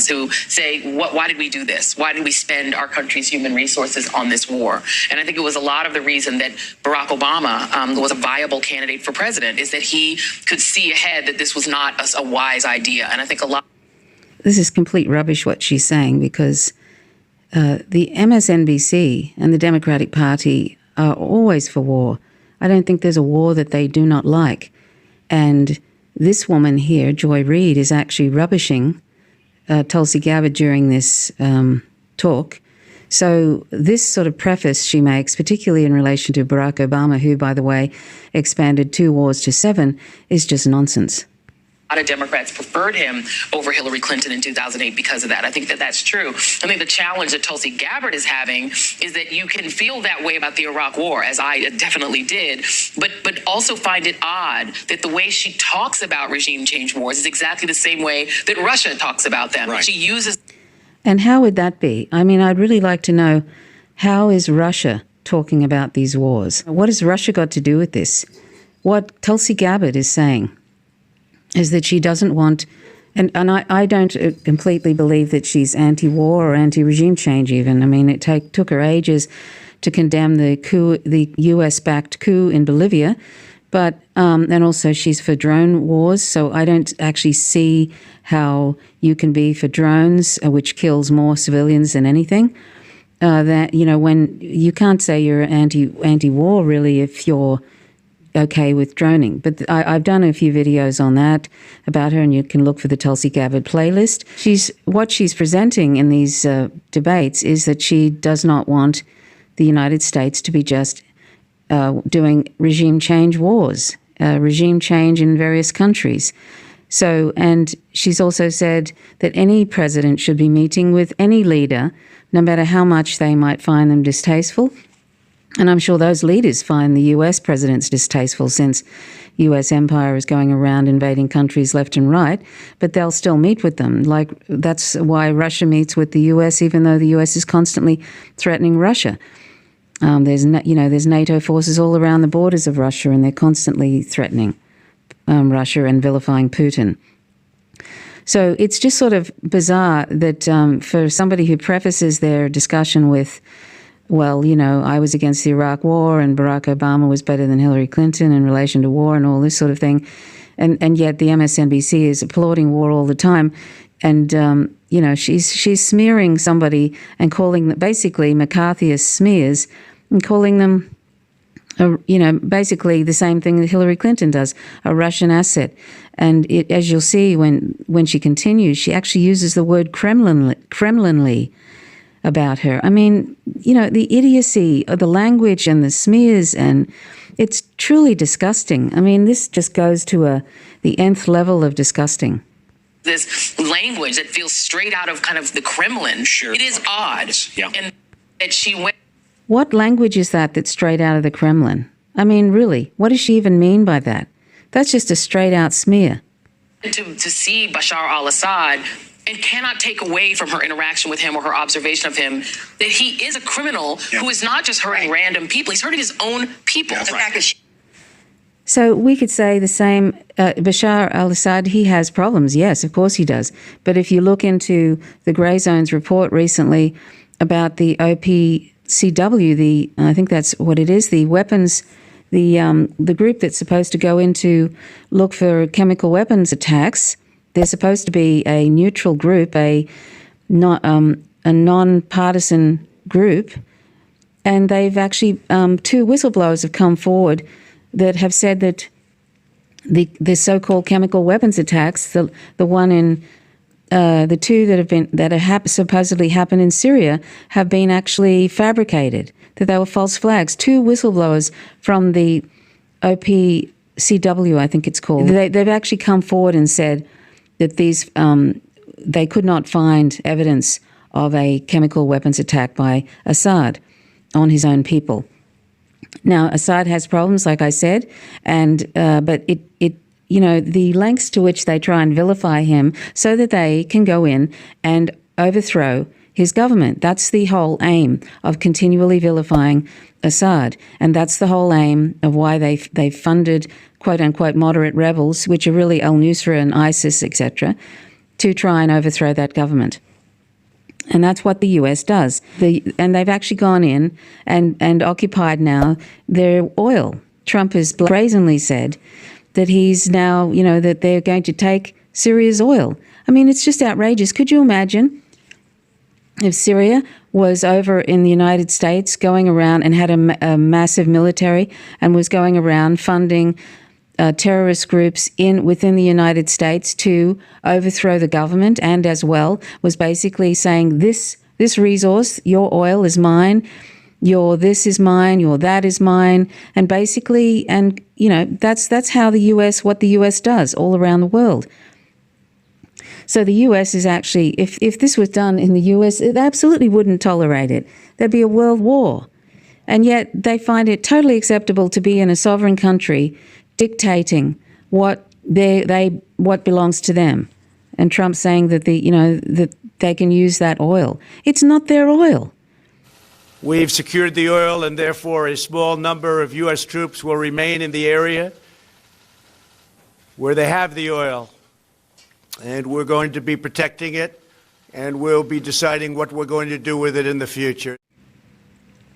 who say, why did we do this? Why did we spend our country's human resources on this war? And I think it was a lot of the reason that Barack Obama was a viable candidate for president, is that he could see ahead that this was not a wise idea. And I think a lot... This is complete rubbish what she's saying, because the MSNBC and the Democratic Party are always for war. I don't think there's a war that they do not like. And this woman here, Joy Reid, is actually rubbishing Tulsi Gabbard during this talk. So this sort of preface she makes, particularly in relation to Barack Obama, who, by the way, expanded 2 wars to 7, is just nonsense. A lot of Democrats preferred him over Hillary Clinton in 2008 because of that. I think that that's true. I think the challenge that Tulsi Gabbard is having is that you can feel that way about the Iraq War, as I definitely did, but also find it odd that the way she talks about regime change wars is exactly the same way that Russia talks about them. Right. She uses... And how would that be? I mean, I'd really like to know, how is Russia talking about these wars? What has Russia got to do with this? What Tulsi Gabbard is saying is that she doesn't want, and I don't completely believe that she's anti-war or anti-regime change even. I mean, it took her ages to condemn the coup, the US-backed coup in Bolivia, but and also she's for drone wars, so I don't actually see how you can be for drones, which kills more civilians than anything. That, you know, when you can't say you're anti-war really if you're okay with droning. But I've done a few videos on that about her, and you can look for the Tulsi Gabbard playlist. What she's presenting in these debates is that she does not want the United States to be just doing regime change wars, regime change in various countries. So, and she's also said that any president should be meeting with any leader, no matter how much they might find them distasteful. And I'm sure those leaders find the US presidents distasteful, since US empire is going around invading countries left and right, but they'll still meet with them. Like, that's why Russia meets with the US, even though the US is constantly threatening Russia. There's NATO forces all around the borders of Russia, and they're constantly threatening Russia and vilifying Putin. So it's just sort of bizarre that for somebody who prefaces their discussion with, well, you know, I was against the Iraq War and Barack Obama was better than Hillary Clinton in relation to war and all this sort of thing, and yet the MSNBC is applauding war all the time. And, you know, she's smearing somebody and calling them basically McCarthyist smears, and calling them, you know, basically the same thing that Hillary Clinton does, a Russian asset. And as you'll see when she continues, she actually uses the word Kremlinly about her. I mean, you know, the idiocy of the language and the smears, and it's truly disgusting. I mean, this just goes to the nth level of disgusting. This language that feels straight out of kind of the Kremlin. Sure. It is odd. Yeah. And that she went... What language is that that's straight out of the Kremlin? I mean, really, what does she even mean by that? That's just a straight out smear. To see Bashar al-Assad, and cannot take away from her interaction with him or her observation of him that he is a criminal who is not just hurting random people, he's hurting his own people. So we could say the same, Bashar al-Assad, he has problems. Yes, of course he does. But if you look into the Grey Zones report recently about the OPCW, I think that's what it is, the weapons, the group that's supposed to go in to look for chemical weapons attacks, they're supposed to be a neutral group, a non-partisan group, and they've actually, 2 whistleblowers have come forward that have said that the so-called chemical weapons attacks, the one in the 2 that have supposedly happened in Syria, have been actually fabricated, that they were false flags. 2 whistleblowers from the OPCW, I think it's called, they've actually come forward and said that these they could not find evidence of a chemical weapons attack by Assad on his own people. Now, Assad has problems, like I said, and but it you know, the lengths to which they try and vilify him so that they can go in and overthrow his government. That's the whole aim of continually vilifying Assad, and that's the whole aim of why they funded quote unquote moderate rebels, which are really al-Nusra and ISIS, etc. to try and overthrow that government. And that's what the US does. And they've actually gone in and occupied now their oil. Trump has brazenly said that he's now, that they're going to take Syria's oil. I mean, it's just outrageous. Could you imagine if Syria was over in the United States going around and had a massive military and was going around funding terrorist groups within the United States to overthrow the government, and as well was basically saying this resource, your oil is mine, your this is mine, your that is mine, and basically, and that's how what the US does all around the world. So the US is actually, if this was done in the US, it absolutely wouldn't tolerate it. There'd be a world war. And yet they find it totally acceptable to be in a sovereign country dictating what belongs to them. And Trump saying that that they can use that oil. It's not their oil. We've secured the oil, and therefore a small number of U.S. troops will remain in the area where they have the oil. And we're going to be protecting it, and we'll be deciding what we're going to do with it in the future.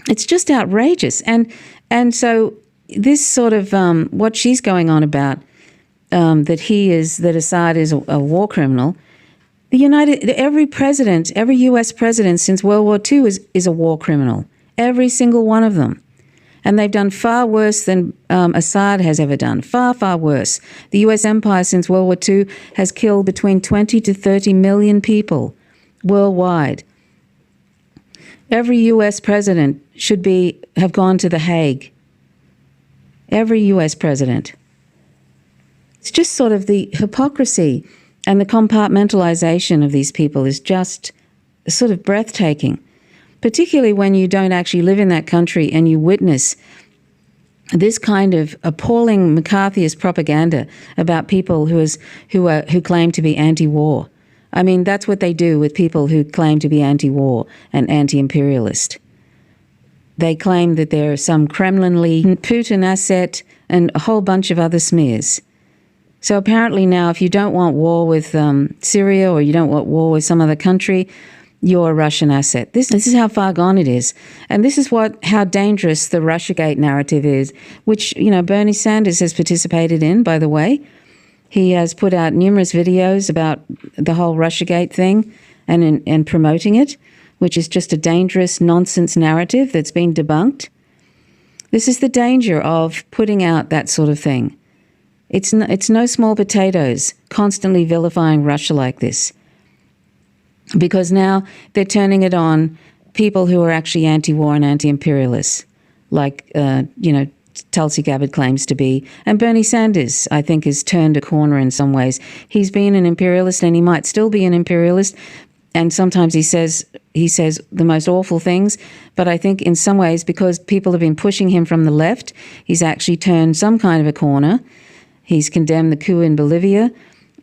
It's just outrageous. And so this sort of what she's going on about, that Assad is a war criminal. Every U.S. president since World War II is a war criminal. Every single one of them. And they've done far worse than Assad has ever done. Far, far worse. The U.S. empire since World War II has killed between 20 to 30 million people worldwide. Every U.S. president should have gone to The Hague. Every U.S. president. It's just sort of the hypocrisy and the compartmentalization of these people is just sort of breathtaking, particularly when you don't actually live in that country and you witness this kind of appalling McCarthyist propaganda about people who claim to be anti-war. I mean, that's what they do with people who claim to be anti-war and anti-imperialist. They claim that they're some Kremlin Putin asset and a whole bunch of other smears. So apparently now, if you don't want war with Syria or you don't want war with some other country, you're a Russian asset. This is how far gone it is. And this is how dangerous the Russiagate narrative is, which, Bernie Sanders has participated in, by the way. He has put out numerous videos about the whole Russiagate thing and promoting it, which is just a dangerous nonsense narrative that's been debunked. This is the danger of putting out that sort of thing. It's no small potatoes constantly vilifying Russia like this, because now they're turning it on people who are actually anti-war and anti-imperialists, like, Tulsi Gabbard claims to be. And Bernie Sanders, I think, has turned a corner in some ways. He's been an imperialist and he might still be an imperialist. And sometimes he says the most awful things. But I think in some ways, because people have been pushing him from the left, he's actually turned some kind of a corner. He's condemned the coup in Bolivia,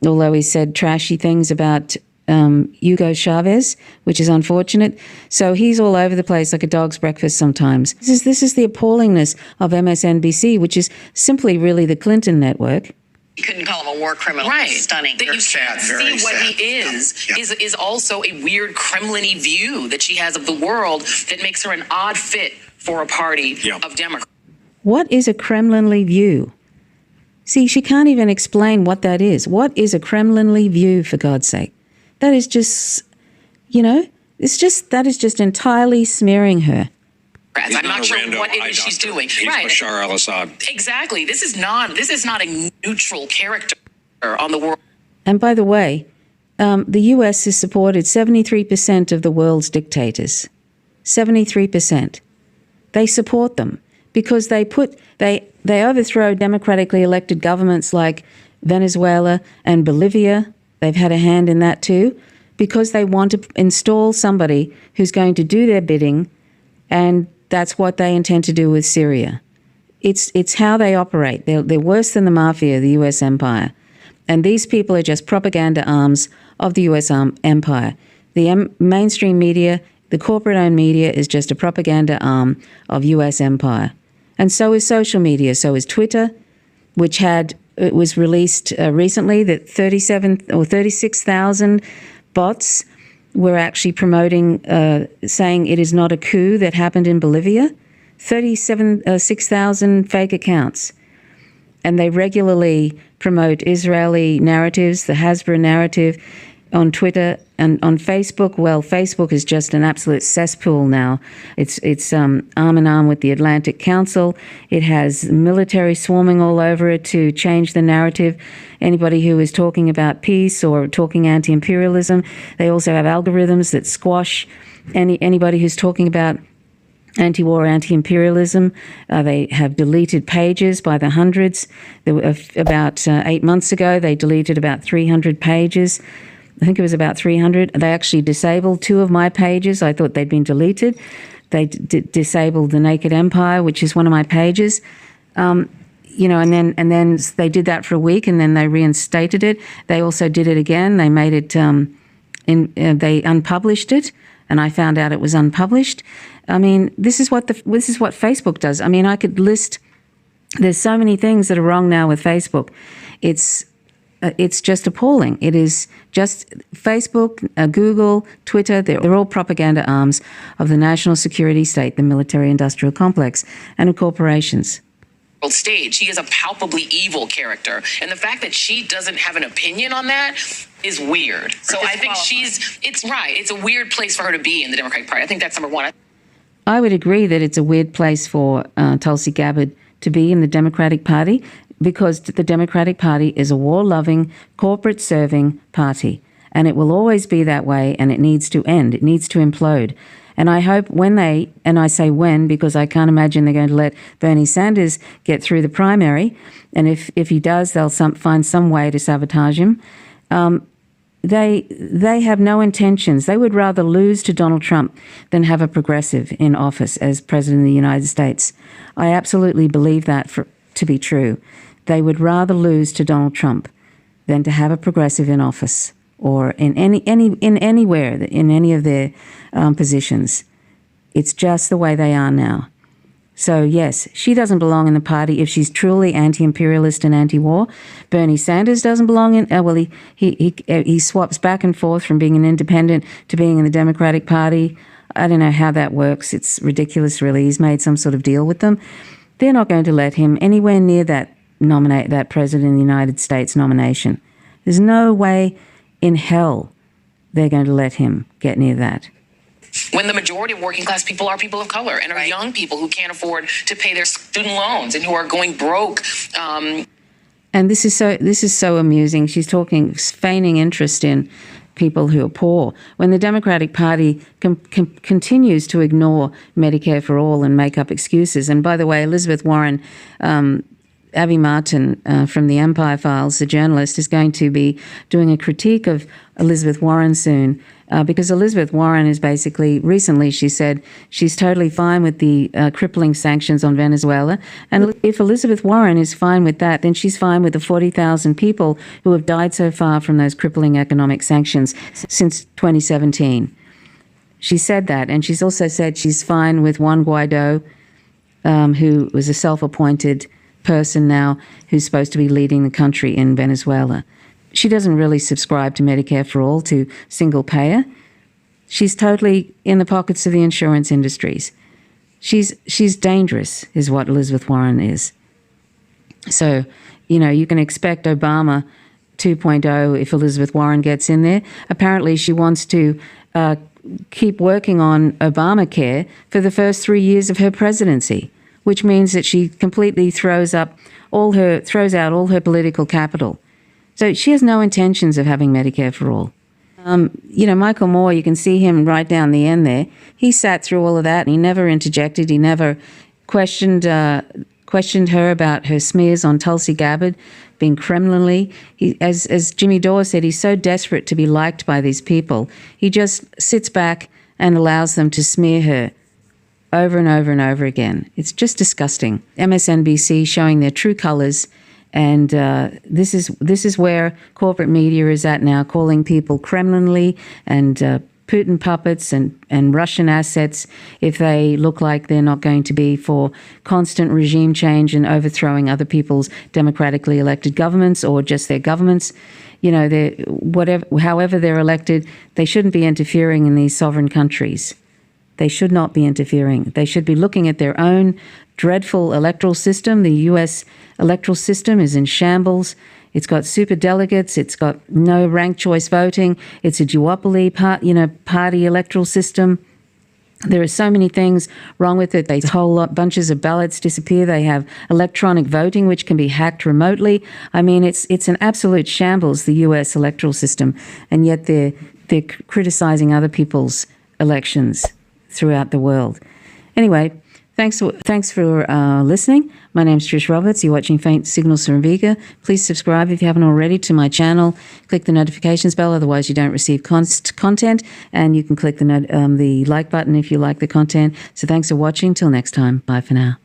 although he said trashy things about Hugo Chavez, which is unfortunate. So he's all over the place like a dog's breakfast sometimes. This is the appallingness of MSNBC, which is simply really the Clinton network. You couldn't call him a war criminal. Right. Stunning. That you can't see what he is also a weird Kremlin-y view that she has of the world that makes her an odd fit for a party of Democrats. What is a Kremlin-y view? See, she can't even explain what that is. What is a Kremlin-y view, for God's sake? That is just, that is just entirely smearing her. I'm not sure what it is she's doing. He's Bashar al-Assad. Exactly. This is not a neutral character on the world. And by the way, the U.S. has supported 73% of the world's dictators. 73%. They support them because they overthrow democratically elected governments like Venezuela and Bolivia. They've had a hand in that too, because they want to install somebody who's going to do their bidding, and that's what they intend to do with Syria. It's how they operate. They're worse than the mafia, the U.S. empire. And these people are just propaganda arms of the U.S. empire. The mainstream media, the corporate-owned media, is just a propaganda arm of U.S. empire. And so is social media. So is Twitter, which had it was released recently that 36,000 bots were actually promoting, saying it is not a coup that happened in Bolivia. 6,000 fake accounts. And they regularly promote Israeli narratives, the Hasbro narrative, on Twitter and on Facebook. Well, Facebook is just an absolute cesspool now. It's arm in arm with the Atlantic Council. It has military swarming all over it to change the narrative. Anybody who is talking about peace or talking anti-imperialism, they also have algorithms that squash anybody who's talking about anti-war, anti-imperialism. They have deleted pages by the hundreds. There were, about 8 months ago, they deleted about 300 pages. I think it was about 300. They actually disabled 2 of my pages. I thought they'd been deleted. They disabled The Naked Empire, which is one of my pages. And then they did that for a week, and then they reinstated it. They also did it again. They made it, they unpublished it, and I found out it was unpublished. I mean, this is what Facebook does. I mean, I could list. There's so many things that are wrong now with Facebook. It's just appalling. It is just Facebook, Google, Twitter. They're all propaganda arms of the national security state, the military-industrial complex, and of corporations. Stage. She is a palpably evil character. And the fact that she doesn't have an opinion on that is weird. So I think it's right. It's a weird place for her to be in the Democratic Party. I think that's number one. I would agree that it's a weird place for Tulsi Gabbard to be in the Democratic Party, because the Democratic Party is a war-loving, corporate-serving party. And it will always be that way, and it needs to end. It needs to implode. And I hope and I say when, because I can't imagine they're going to let Bernie Sanders get through the primary. And if he does, they'll find some way to sabotage him. They have no intentions. They would rather lose to Donald Trump than have a progressive in office as President of the United States. I absolutely believe that to be true. They would rather lose to Donald Trump than to have a progressive in office or in anywhere in any of their positions. It's just the way they are now. So yes, she doesn't belong in the party if she's truly anti-imperialist and anti-war. Bernie Sanders doesn't belong in. Well, he swaps back and forth from being an independent to being in the Democratic Party. I don't know how that works. It's ridiculous, really. He's made some sort of deal with them. They're not going to let him anywhere near that President of the United States nomination. There's no way in hell they're going to let him get near that. When the majority of working class people are people of color and are young people who can't afford to pay their student loans and who are going broke. And this is so amusing. She's feigning interest in people who are poor, when the Democratic Party continues to ignore Medicare for all and make up excuses. And by the way, Elizabeth Warren, Abby Martin from the Empire Files, the journalist, is going to be doing a critique of Elizabeth Warren soon, because Elizabeth Warren is recently she said she's totally fine with the crippling sanctions on Venezuela. And if Elizabeth Warren is fine with that, then she's fine with the 40,000 people who have died so far from those crippling economic sanctions since 2017. She said that, and she's also said she's fine with Juan Guaido, who was a self-appointed person now who's supposed to be leading the country in Venezuela. She doesn't really subscribe to Medicare for all, to single payer. She's totally in the pockets of the insurance industries. She's dangerous, is what Elizabeth Warren is. So, you can expect Obama 2.0 if Elizabeth Warren gets in there. Apparently, she wants to keep working on Obamacare for the first 3 years of her presidency, which means that she completely throws out all her political capital. So she has no intentions of having Medicare for all. Michael Moore, you can see him right down the end there. He sat through all of that, and he never interjected. He never questioned her about her smears on Tulsi Gabbard being Kremlinly. As Jimmy Dore said, he's so desperate to be liked by these people. He just sits back and allows them to smear her over and over and over again. It's just disgusting. MSNBC showing their true colors. And this is where corporate media is at now, calling people Kremlinly and Putin puppets and Russian assets if they look like they're not going to be for constant regime change and overthrowing other people's democratically elected governments or just their governments. You know, however they're elected, they shouldn't be interfering in these sovereign countries. They should not be interfering. They should be looking at their own dreadful electoral system. The U.S. electoral system is in shambles. It's got super delegates. It's got no ranked choice voting. It's a duopoly party electoral system. There are so many things wrong with it. They bunches of ballots disappear. They have electronic voting, which can be hacked remotely. I mean, it's an absolute shambles, the U.S. electoral system, and yet they're criticizing other people's elections throughout the world. Anyway, thanks for listening. My name's Trish Roberts. You're watching Faint Signals from Vega. Please subscribe if you haven't already to my channel. Click the notifications bell, otherwise you don't receive content. And you can click the like button if you like the content. So thanks for watching. Till next time. Bye for now.